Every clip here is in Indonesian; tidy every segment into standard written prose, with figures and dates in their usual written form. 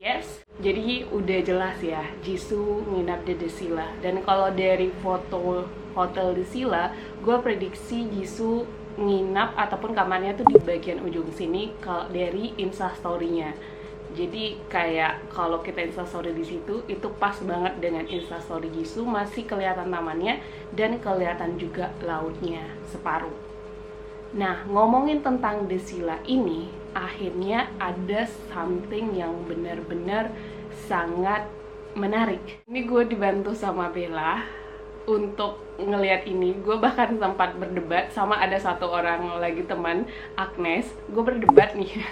Yes, jadi udah jelas ya, Jisoo nginap di Desila. Dan kalau dari foto hotel Desila, gue prediksi Jisoo nginap ataupun kamarnya tuh di bagian ujung sini dari instastory-nya. Jadi kayak kalau kita instastory di situ, itu pas banget dengan instastory Jisoo, masih kelihatan tamannya dan kelihatan juga lautnya separuh. Nah, ngomongin tentang Desila ini, akhirnya ada something yang benar-benar sangat menarik. Ini gue dibantu sama Bella untuk ngelihat ini. Gue bahkan sempat berdebat sama ada satu orang lagi teman, Agnes. Gue berdebat nih.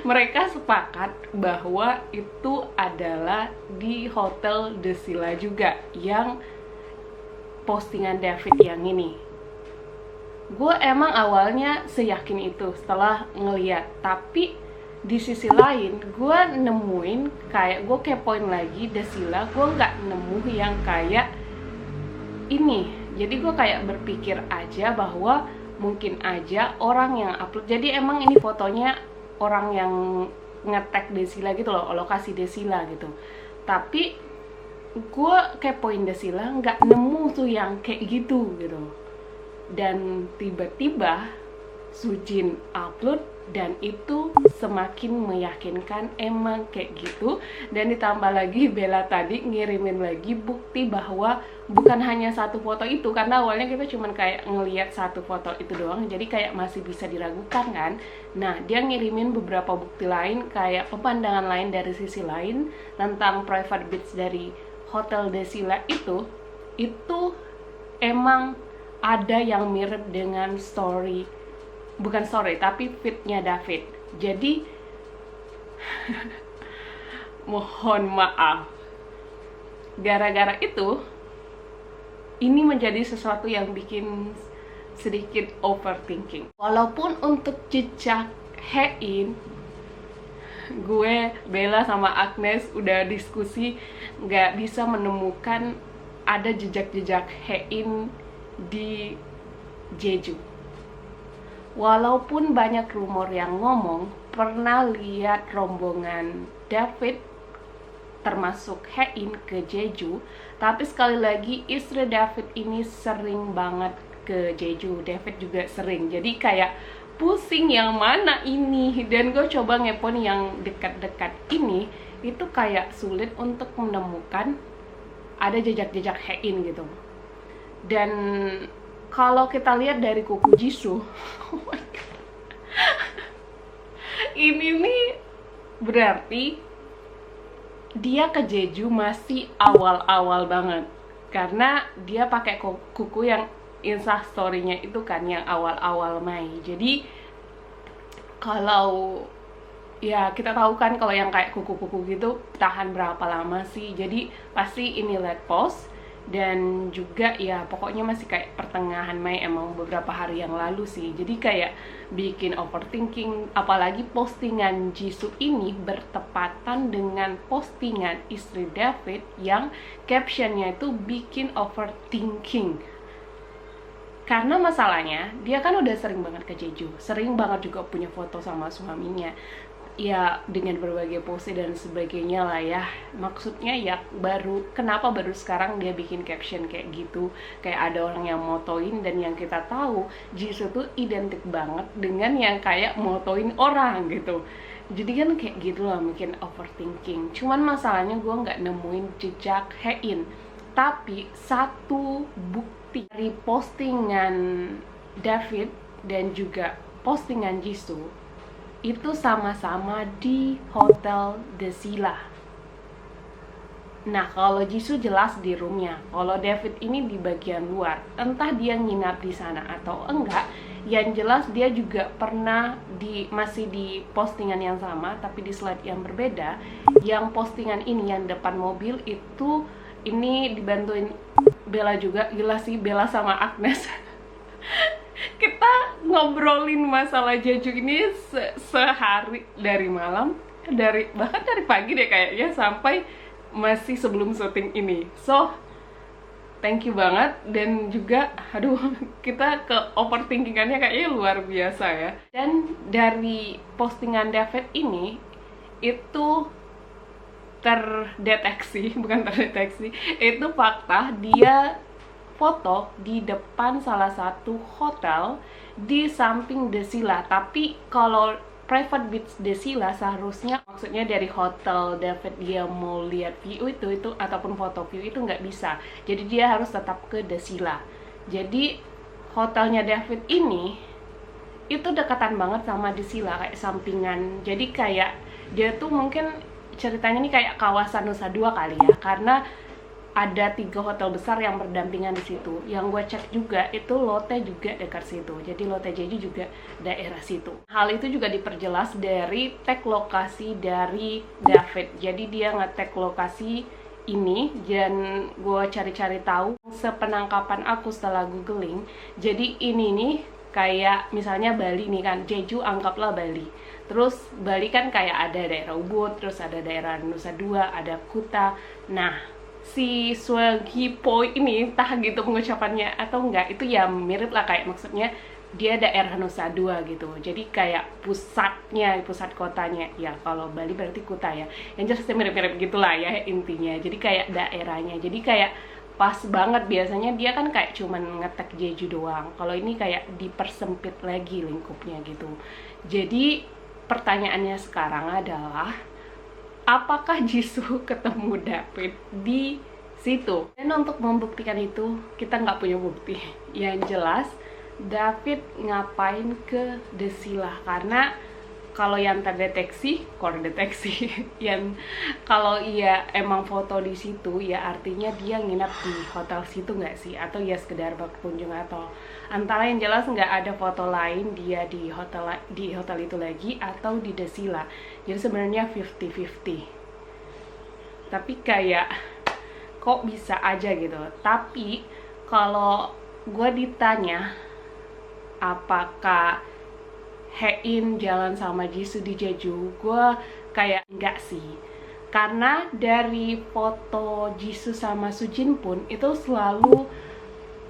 Mereka sepakat bahwa itu adalah di Hotel Desila juga, yang postingan David yang ini. Gue emang awalnya seyakin itu setelah ngeliat, tapi di sisi lain gue nemuin kayak gue kepoin lagi Desila, gue nggak nemu yang kayak ini. Jadi gue kayak berpikir aja bahwa mungkin aja orang yang upload, jadi emang ini fotonya orang yang nge-tag Desila gitu loh, lokasi Desila gitu. Tapi gue kepoin Desila nggak nemu tuh yang kayak gitu. Dan tiba-tiba Sujin upload, dan itu semakin meyakinkan emang kayak gitu. Dan ditambah lagi Bella tadi ngirimin lagi bukti bahwa bukan hanya satu foto itu, karena awalnya kita cuman kayak ngelihat satu foto itu doang, jadi kayak masih bisa diragukan kan. Nah, dia ngirimin beberapa bukti lain, kayak pemandangan lain dari sisi lain tentang private beach dari Hotel Desila itu emang ada yang mirip dengan bukan story, tapi feed-nya David. Jadi mohon maaf, gara-gara itu ini menjadi sesuatu yang bikin sedikit overthinking. Walaupun untuk jejak Hein, gue, Bella sama Agnes udah diskusi nggak bisa menemukan ada jejak-jejak Hein di Jeju. Walaupun banyak rumor yang ngomong pernah lihat rombongan David termasuk Hein ke Jeju, tapi sekali lagi istri David ini sering banget ke Jeju, David juga sering. Jadi kayak pusing yang mana ini, dan gue coba ngepon yang dekat-dekat ini, itu kayak sulit untuk menemukan ada jejak-jejak Hein gitu. Dan kalau kita lihat dari kuku Jisoo, oh my god, ini nih berarti dia ke Jeju masih awal-awal banget, karena dia pakai kuku yang instastory-nya itu kan yang awal-awal Mei. Jadi kalau ya kita tahu kan kalau yang kayak kuku-kuku gitu tahan berapa lama sih, jadi pasti ini let post. Dan juga ya pokoknya masih kayak pertengahan Mei, emang beberapa hari yang lalu sih. Jadi kayak bikin overthinking, apalagi postingan Jisoo ini bertepatan dengan postingan istri David yang captionnya itu bikin overthinking. Karena masalahnya dia kan udah sering banget ke Jeju, sering banget juga punya foto sama suaminya, ya dengan berbagai pose dan sebagainya lah ya. Maksudnya ya kenapa baru sekarang dia bikin caption kayak gitu, kayak ada orang yang motoin. Dan yang kita tahu Jisoo tuh identik banget dengan yang kayak motoin orang gitu. Jadi kan kayak gitu lah, bikin overthinking. Cuman masalahnya gue nggak nemuin jejak Hein, tapi satu bukti dari postingan David dan juga postingan Jisoo itu sama-sama di Hotel Desila. Nah, kalau Jisoo jelas di roomnya, kalau David ini di bagian luar. Entah dia nginap di sana atau enggak, yang jelas dia juga pernah masih di postingan yang sama, tapi di slide yang berbeda. Yang postingan ini yang depan mobil itu, ini dibantuin Bella juga. Gila sih, Bella sama Agnes kita ngobrolin masalah Jeju ini sehari, dari malam, bahkan dari pagi deh kayaknya, sampai masih sebelum syuting ini. So thank you banget. Dan juga aduh, kita ke overthinkingannya kayaknya luar biasa ya. Dan dari postingan David ini itu terdeteksi, bukan terdeteksi, itu fakta, dia foto di depan salah satu hotel di samping Desila. Tapi kalau private beach Desila seharusnya, maksudnya dari hotel David dia mau lihat view itu ataupun foto view itu nggak bisa, jadi dia harus tetap ke Desila. Jadi hotelnya David ini itu dekatan banget sama Desila, kayak sampingan. Jadi kayak dia tuh mungkin ceritanya nih kayak kawasan Nusa Dua kali ya, karena ada 3 hotel besar yang berdampingan di situ. Yang gue cek juga itu Lotte juga dekat situ, jadi Lotte Jeju juga daerah situ. Hal itu juga diperjelas dari tag lokasi dari David. Jadi dia nge-tag lokasi ini, dan gue cari-cari tahu sepenangkapan aku setelah googling. Jadi ini nih kayak misalnya Bali nih kan, Jeju anggaplah Bali. Terus Bali kan kayak ada daerah Ubud, terus ada daerah Nusa Dua, ada Kuta. Nah, si Sugipo ini entah gitu pengucapannya atau enggak, itu ya mirip lah, kayak maksudnya dia daerah Nusa Dua gitu. Jadi kayak pusatnya, pusat kotanya. Ya kalau Bali berarti Kuta ya. Yang jelas mirip-mirip gitulah ya intinya. Jadi kayak daerahnya. Jadi kayak pas banget. Biasanya dia kan kayak cuman ngetek Jeju doang. Kalau ini kayak dipersempit lagi lingkupnya gitu. Jadi pertanyaannya sekarang adalah, apakah Jisoo ketemu David di situ? Dan untuk membuktikan itu, kita nggak punya bukti. Yang jelas, David ngapain ke Desila? Karena kalau yang terdeteksi, yang kalau ia emang foto di situ, ya artinya dia nginap di hotel situ nggak sih? Atau ya sekedar berkunjung, atau antara yang jelas nggak ada foto lain dia di hotel itu lagi, atau di Desila. Jadi sebenarnya 50-50. Tapi kayak kok bisa aja gitu. Tapi kalau gue ditanya apakah Hein jalan sama Jisoo di Jeju, gue kayak enggak sih. Karena dari foto Jisoo sama Sujin pun itu selalu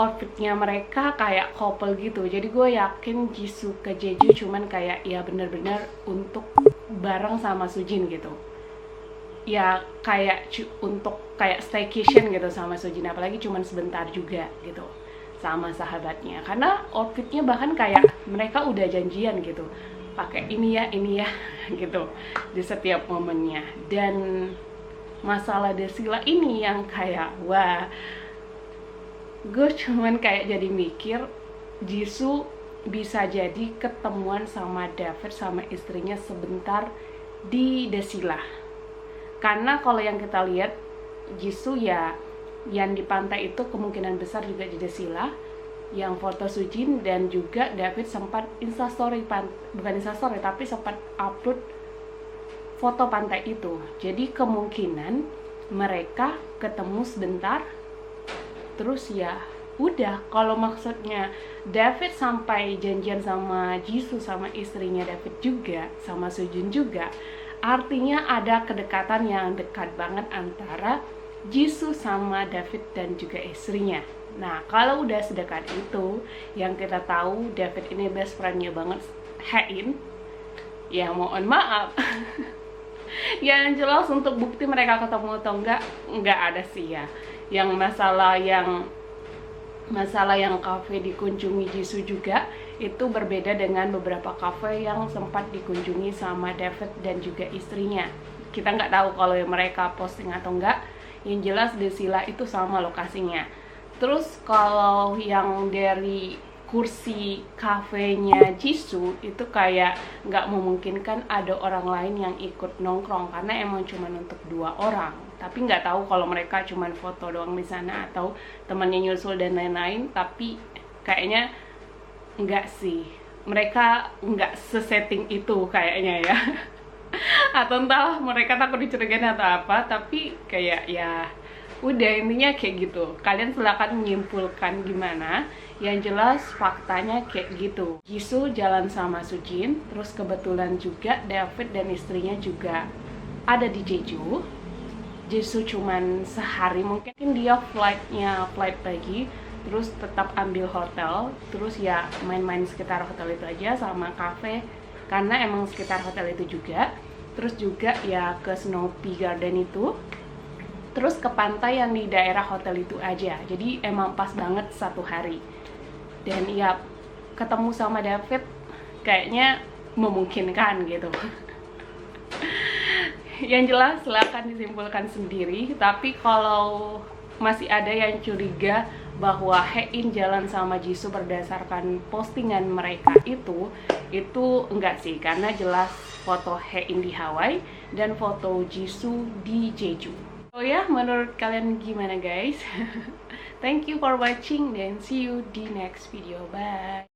outfitnya mereka kayak couple gitu. Jadi gue yakin Jisoo ke Jeju cuman kayak ya bener-bener untuk bareng sama Sujin gitu. Ya kayak untuk kayak staycation gitu sama Sujin, apalagi cuman sebentar juga gitu sama sahabatnya. Karena outfitnya bahkan kayak mereka udah janjian gitu, pakai ini ya gitu di setiap momennya. Dan masalah Desila ini yang kayak wah, gue cuman kayak jadi mikir Jisoo bisa jadi ketemuan sama David sama istrinya sebentar di Desila. Karena kalau yang kita lihat Jisoo ya yang di pantai itu kemungkinan besar juga di Desila, yang foto Sujin, dan juga David sempat instastory, bukan instastory tapi sempat upload foto pantai itu. Jadi kemungkinan mereka ketemu sebentar, terus ya udah. Kalau maksudnya David sampai janjian sama Jisoo sama istrinya David juga, sama Sujin juga, artinya ada kedekatan yang dekat banget antara Jisoo sama David dan juga istrinya. Nah, kalau udah sedekat itu, yang kita tahu David ini best friend-nya banget Hein, ya mohon maaf. Yang jelas untuk bukti mereka ketemu atau enggak ada sih ya. Yang masalah yang kafe dikunjungi Jisoo juga itu berbeda dengan beberapa kafe yang sempat dikunjungi sama David dan juga istrinya. Kita nggak tahu kalau mereka posting atau enggak. Yang jelas Desila itu sama lokasinya. Terus kalau yang dari kursi kafenya Jisoo itu kayak nggak memungkinkan ada orang lain yang ikut nongkrong, karena emang cuma untuk 2 orang. Tapi nggak tahu kalau mereka cuma foto doang di sana atau temannya nyusul dan lain-lain. Tapi kayaknya nggak sih, mereka nggak sesetting itu kayaknya ya. Atau entah mereka takut dicurigain atau apa, tapi kayak ya udah, intinya kayak gitu. Kalian silakan menyimpulkan gimana. Yang jelas faktanya kayak gitu. Jisoo jalan sama Sujin, terus kebetulan juga David dan istrinya juga ada di Jeju. Jisoo cuman sehari, mungkin dia flight pagi, terus tetap ambil hotel, terus ya main-main sekitar hotel itu aja sama kafe, karena emang sekitar hotel itu juga. terus juga ya ke Snowy Garden itu, terus ke pantai yang di daerah hotel itu aja. Jadi emang pas banget 1 hari. Dan ya ketemu sama David kayaknya memungkinkan gitu. Yang jelas silahkan disimpulkan sendiri, tapi kalau masih ada yang curiga bahwa Haein jalan sama Jisoo berdasarkan postingan mereka itu enggak sih, karena jelas foto Haein di Hawaii dan foto Jisoo di Jeju. Oh ya, menurut kalian gimana guys? Thank you for watching dan see you di next video. Bye.